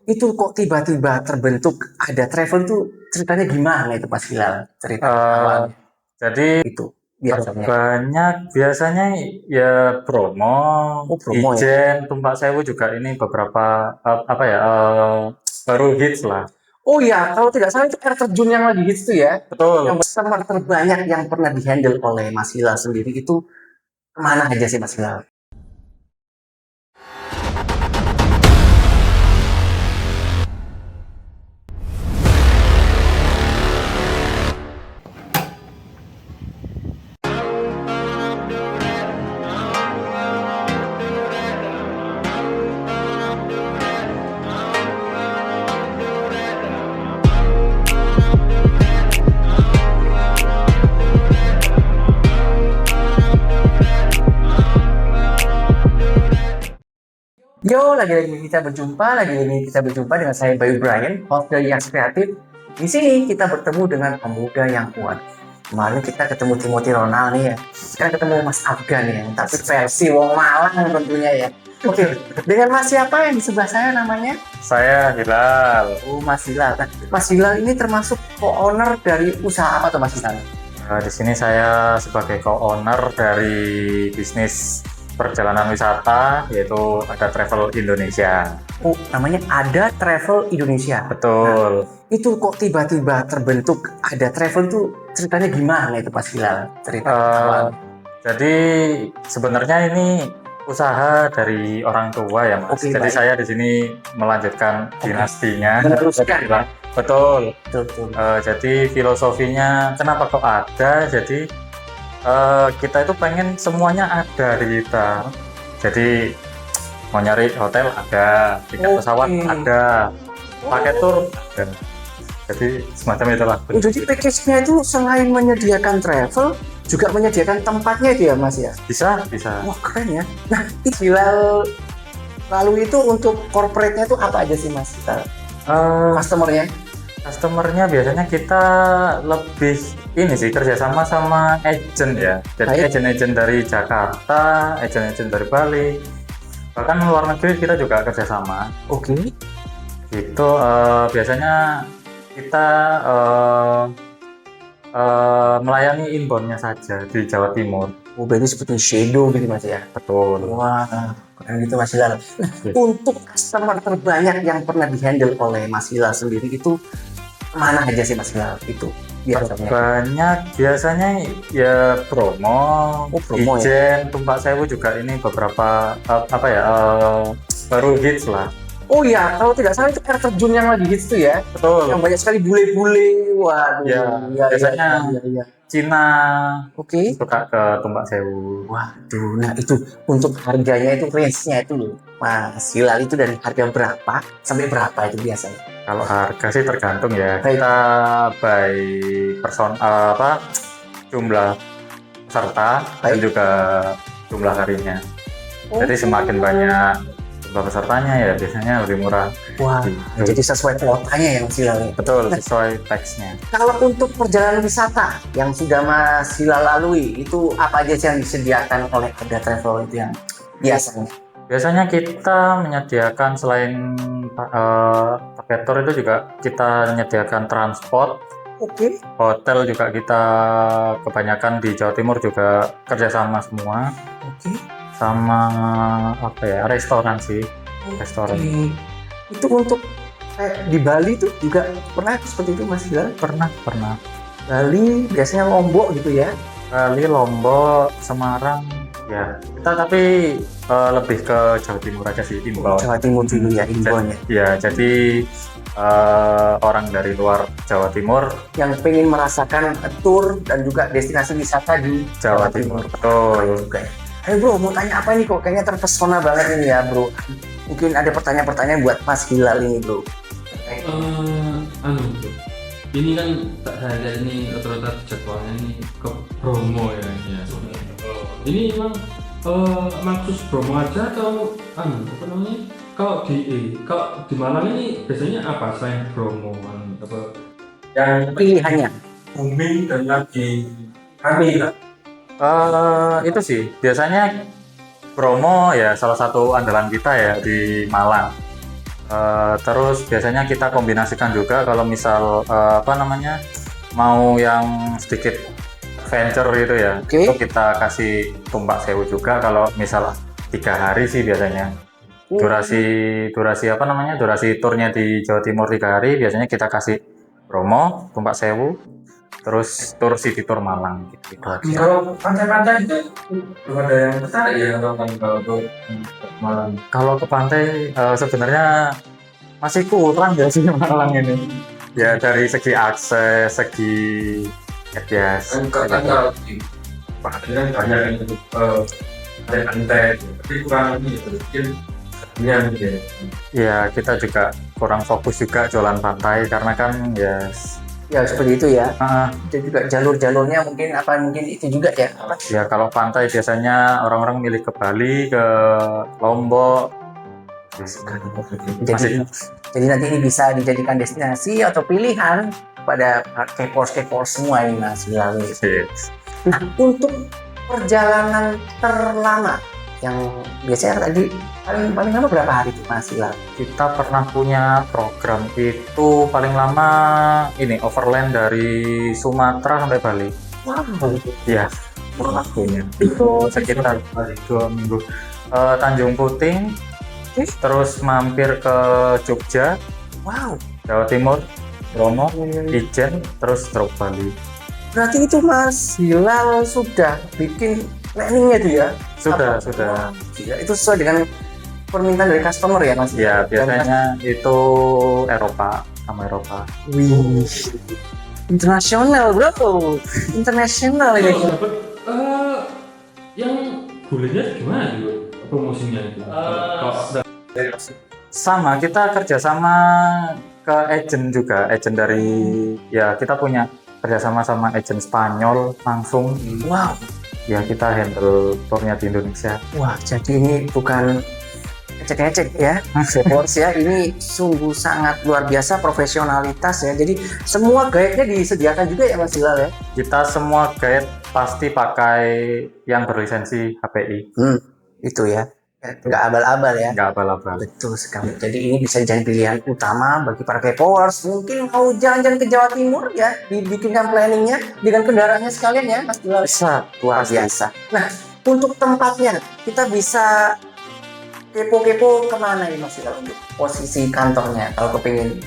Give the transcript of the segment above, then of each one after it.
Itu kok tiba-tiba terbentuk ada travel tuh ceritanya gimana itu Mas Hilal? Cerita awalnya Jadi itu biasanya. banyak biasanya ya promo, Oh, promo ya. Ijen, Tumpak Sewu juga ini beberapa apa ya baru hits lah. Oh ya, kalau tidak salah itu air terjun yang lagi hits tuh ya. Betul. Yang customer terbanyak yang pernah dihandle oleh Mas Hilal sendiri itu kemana aja sih Mas Hilal? Yo, lagi-lagi kita berjumpa dengan saya Bayu Brian, host dari Yang Kreatif. Di sini kita bertemu dengan pemuda yang kuat. Kemarin kita ketemu Timothy Ronald nih ya. Sekarang ketemu Mas Afgan ya, tapi versi Wong Malang tentunya ya. Oke, dengan Mas siapa yang di sebelah saya namanya? Saya Hilal. Oh, Mas Hilal. Nah, Mas Hilal ini termasuk co-owner dari usaha apa tuh Mas Hilal? Di sini saya sebagai co-owner dari bisnis perjalanan wisata yaitu ada Travel Indonesia. Oh, namanya Ada Travel Indonesia. Betul. Itu kok tiba-tiba terbentuk Ada Travel tuh ceritanya gimana itu Mas Hilal? Cerita awalnya. Jadi sebenarnya ini usaha dari orang tua ya Mas. Oke, Jadi baik. saya di sini melanjutkan dinastinya. Meneruskan ya. Betul. Betul. Jadi filosofinya kenapa kok ada? Jadi kita itu pengen semuanya ada di kita. Jadi mau nyari hotel ada, tiket pesawat Oke. ada, paket tour ada. Jadi semacam itulah. Oh, jadi package-nya itu selain menyediakan travel, juga menyediakan tempatnya itu ya Mas ya? Bisa, bisa. Wah, keren ya. Nah, itu Hilal lalu itu untuk corporate-nya itu apa aja sih Mas? Eh, Customer-nya? Customernya biasanya kita lebih ini sih kerjasama sama agent ya. Jadi Baik. agent-agent dari Jakarta, agent-agent dari Bali, bahkan luar negeri kita juga kerjasama. Oke. Gitu biasanya kita melayani inboundnya saja di Jawa Timur. Oh, berarti seperti shadow gitu Mas ya? Betul. Wah, keren gitu Mas Hilal. Nah, untuk customer terbanyak yang pernah dihandle oleh Mas Hilal sendiri itu kemana aja sih Mas Hilal itu biasanya? Banyak biasanya ya promo, Oh, promo ya. Ijen, Tumpak Sewu juga ini beberapa apa ya baru hits lah. Oh ya, kalau tidak salah itu air terjun yang lagi hits tuh ya. Betul. Yang banyak sekali bule-bule. Waduh, Ya, iya, biasanya iya, iya. Cina Oke. suka ke Tumpak Sewu. Waduh, nah itu untuk harganya itu range-nya itu loh. Mas Hilal itu dari harga berapa sampai berapa itu biasanya? Kalau harga sih tergantung ya. Baik. Kita by person apa jumlah peserta dan Baik. juga jumlah harinya. Jadi semakin banyak jumlah pesertanya ya biasanya lebih murah. Wah, Gitu. jadi sesuai kuotanya ya Mas Hilal ya. Betul, sesuai teksnya. Kalau untuk perjalanan wisata yang sudah Mas Hilal lalui, itu apa aja sih yang disediakan oleh Ada Travel itu yang biasanya? Biasanya kita menyediakan selain paket tour itu juga kita menyediakan transport, Oke. hotel juga kita kebanyakan di Jawa Timur juga kerjasama semua, Oke. sama apa ya restoran sih, restoran. Oke. Itu untuk di Bali tuh juga pernah seperti itu Mas Hilal? Pernah. Bali biasanya Lombok gitu ya? Bali, Lombok, Semarang, ya. Kita tapi lebih ke Jawa Timur aja sih, inbound. Jawa Timur dulu ya infonya. Ya, jadi orang dari luar Jawa Timur, Yang pengen merasakan tour dan juga destinasi wisata di Jawa Timur, betul. juga ya. Ayo bro, mau tanya apa nih kok? Kayaknya terpesona banget ini ya bro. Mungkin ada pertanyaan-pertanyaan buat Mas Hilal ini bro. Anu bro, ini kan tak saya lihat ini rata-rata jadwalnya ini ke promo ya. Ini emang khusus promo aja atau apa namanya? Kalau di Malang ini biasanya apa selain promo apa? Yang Pilihannya. booming dan lagi rame lah. Itu sih biasanya promo ya salah satu andalan kita ya di Malang. Terus biasanya kita kombinasikan juga kalau misal mau yang sedikit adventure gitu ya. Oke. Itu kita kasih tumpak sewu juga kalau misal 3 hari sih biasanya. Durasi turnya di Jawa Timur 3 hari, biasanya kita kasih Bromo, tumpak sewu, terus tur City Tour Malang gitu. Kalau pantai-pantai itu belum ada yang tertarik ya kalau ke Malang. Kalau ke pantai sebenarnya masih kurang ya sih Malang ini. Ya dari segi akses, segi Kalau di pantai kan banyak yang untuk pantai, tapi kurang ini mungkin yang gitu. ya kita juga kurang fokus juga jualan pantai karena kan Ya seperti itu ya. ah, Dan juga jalur-jalurnya mungkin itu juga ya. ya kalau pantai biasanya orang-orang milih ke Bali, ke Lombok. Jadi, jadi nanti ini bisa dijadikan destinasi atau pilihan pada kepors semua ini Mas Bilal. Nah, untuk perjalanan terlama yang biasanya tadi paling lama berapa hari itu Mas Bilal? Kita pernah punya program itu paling lama ini overland dari Sumatera sampai Bali. Wow. Ya, pernah punya. Itu sekitar 2 minggu. Tanjung Puting, terus mampir ke Jogja, Wow. Jawa Timur, Bromo, Ijen, terus drop Bali. Berarti itu Mas Bilal sudah bikin planningnya tuh ya? Sudah. Ya, itu sesuai dengan permintaan dari customer ya Mas? Ya, biasanya itu Eropa sama Eropa. Wih. Internasional bro. Internasional ini. Kalau dapat yang bulannya gimana juga promosinya itu? Sama, kita kerjasama ke agent juga, agent dari kita punya kerjasama sama agent Spanyol langsung. Wow. Ya kita handle tournya di Indonesia. Wah, jadi ini bukan ecek-ecek ya, Kepors ya. Ini sungguh sangat luar biasa profesionalitas ya. Jadi semua guide-nya disediakan juga ya Mas Bilal ya. Kita semua guide pasti pakai yang berlisensi HPI. Itu ya. Nggak abal-abal ya. Nggak abal-abal. Betul sekali. Jadi ini bisa jadi pilihan utama bagi para Kepors. Mungkin mau jalan-jalan ke Jawa Timur ya, dibikinkan planningnya dengan kendaraannya sekalian ya Mas Bilal. Bisa, Luar biasa. Nah, untuk tempatnya kita bisa kepo-kepo kemana ini Mas Bilal untuk posisi kantornya kalau kepingin?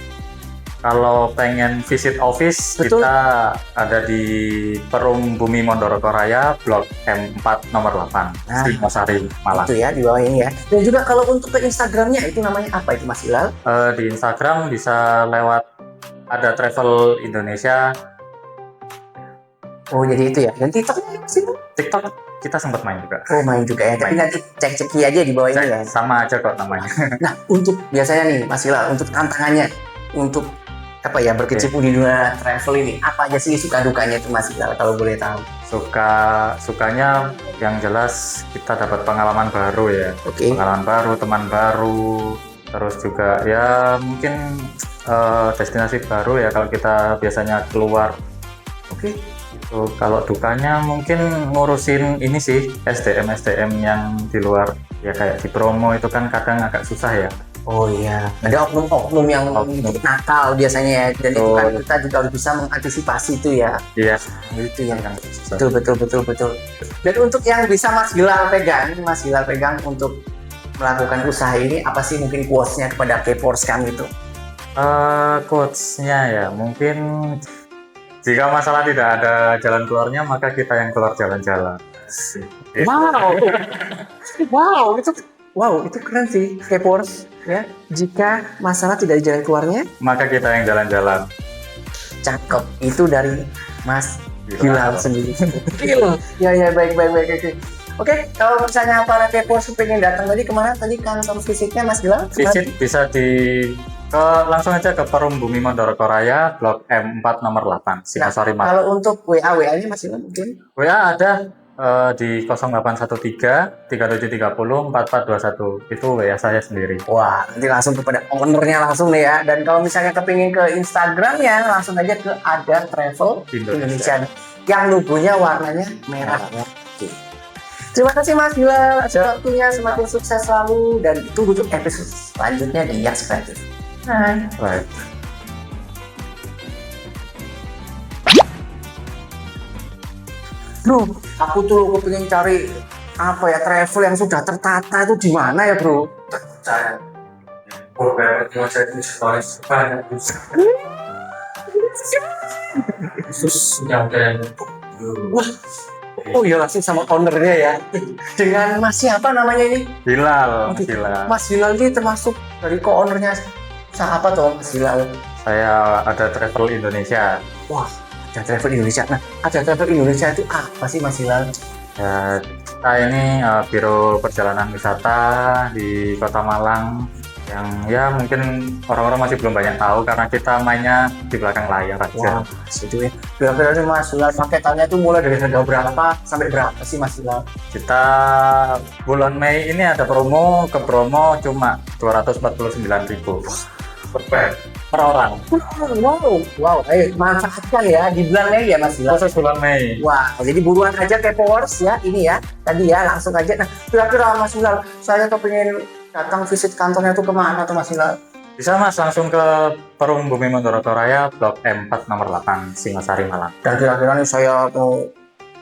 Kalau pengen visit office, Betul. kita ada di Perum Bumi Mondoroko Raya, Blok M4 nomor 8, Nah, Singosari, Malang. Itu ya di bawah ini ya. Dan juga kalau untuk ke Instagramnya itu namanya apa itu Mas Bilal? Di Instagram bisa lewat ada Travel Indonesia. Oh jadi itu ya. Dan TikToknya Mas Bilal? TikTok kita sempat main juga. Oh main juga ya. Tapi nanti cek-ceki aja di bawah ini ya. Sama aja kok namanya. Nah untuk biasanya nih Mas Bilal, untuk tantangannya, untuk berkecimpung di dunia travel ini, apa aja sih suka dukanya itu Mas Bilal kalau boleh tahu? Sukanya yang jelas kita dapat pengalaman baru ya. Oke. Pengalaman baru, teman baru, terus juga ya mungkin destinasi baru ya kalau kita biasanya keluar. Oke. Itu kalau dukanya mungkin ngurusin ini sih SDM yang di luar ya kayak di promo itu kan kadang agak susah ya. Oh iya, ada oknum-oknum yang nakal biasanya ya, dan itu kan kita juga harus bisa mengantisipasi itu ya. Iya, Itu yang susah. betul. Dan untuk yang bisa Mas Bilal pegang untuk melakukan usaha ini, apa sih mungkin quotes-nya kepada Kepors kami itu? Quotes-nya ya mungkin jika masalah tidak ada jalan keluarnya maka kita yang keluar jalan-jalan. Wow, itu keren sih Kepors ya. Jika masalah tidak ada jalan keluarnya, Maka kita yang jalan-jalan. cakep. Itu dari Mas Bilal sendiri. Ya, baik. Oke, kalau misalnya para Kepors pengen datang tadi kemana tadi kantor visitnya Mas Bilal? Visit bisa langsung aja ke Perum Bumi Mondoroko Raya, Blok M4 nomor 8, Singosari, Malang. Kalau untuk WA-nya Mas Bilal mungkin? WA ada di 0813 3730 4421. Itu WA saya sendiri. Wah, nanti langsung kepada ownernya langsung nih ya. Dan kalau misalnya kepingin ke Instagramnya, langsung aja ke Ada Travel Indonesia. Yang logonya warnanya merah. Oke. Terima kasih Mas Bilal atas waktunya, semakin sukses selalu dan tunggu untuk episode selanjutnya di Yaks Kreatif. Hai. Baik. Bro, aku tuh pengen cari apa ya travel yang sudah tertata itu di mana ya bro? Saya program itu saya tulis banyak terus sudah ada Wah, oh iya langsung sama ownernya ya. Dengan Mas siapa namanya ini? Hilal, Oke. Hilal. Mas Hilal ini termasuk dari co-ownernya siapa tuh Mas Hilal? Saya ada Travel Indonesia. Wah, ada Travel Indonesia. Nah, ada Travel Indonesia itu apa sih Mas Hilal? Ya, kita ini biro perjalanan wisata di Kota Malang yang ya mungkin orang-orang masih belum banyak tahu karena kita mainnya di belakang layar aja. Wah, itu ya. Kira-kira nih Mas Hilal paketannya itu mulai dari harga berapa sampai berapa sih Mas Hilal? Kita bulan Mei ini ada promo, ke promo cuma 249.000 per orang. Wow, ayo manfaatkan ya di bulan Mei ya Mas Hilal. Khusus bulan Mei. Wah, jadi buruan aja Kepowers ya, ini ya, tadi ya langsung aja. Nah, kira-kira Mas Hilal, saya tuh pengen datang visit kantornya tuh kemana tuh Mas Hilal? Bisa Mas langsung ke Perum Bumi Montoroto Raya Blok M4 nomor 8 Singasari Malang. Dan kira-kira nih saya mau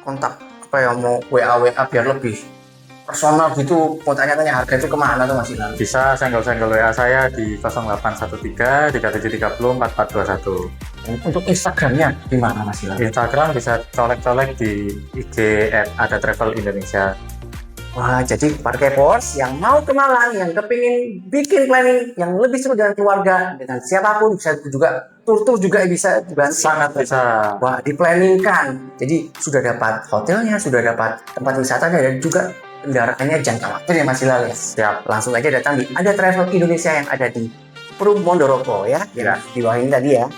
kontak apa ya, mau WA biar lebih personal gitu, mau tanya-tanya harga itu kemana tuh Mas Hilal? Bisa senggol-senggol WA saya di 0813 3730 4421. Untuk Instagramnya di mana Mas Hilal? Instagram bisa colek-colek di IG @ada_travel_indonesia. Wah, jadi para Kepowers yang mau ke Malang, yang kepingin bikin planning yang lebih seru dengan keluarga, dengan siapapun, bisa juga tur juga bisa dibantu. Sangat bisa. Wah, diplanningkan. Jadi sudah dapat hotelnya, sudah dapat tempat wisatanya, dan juga kendaraannya jangka waktu ya Mas Hilal ya. Siap. Langsung aja datang di Ada Travel Indonesia yang ada di Perum Montoroto ya. Ya. Di bawah ini tadi ya.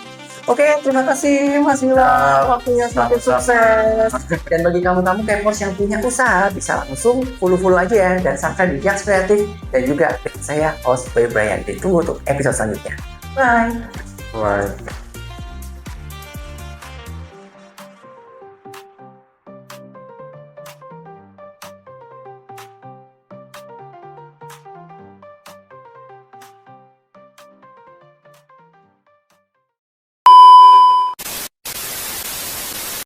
Oke, terima kasih Mas Hilal. Waktunya semakin sukses. Dan bagi kamu-kamu Kepowers yang punya usaha, bisa langsung follow aja ya. Dan subscribe di Yaks Kreatif. Dan juga saya, host Bayu Brian. Ditunggu untuk episode selanjutnya. Bye. Bye.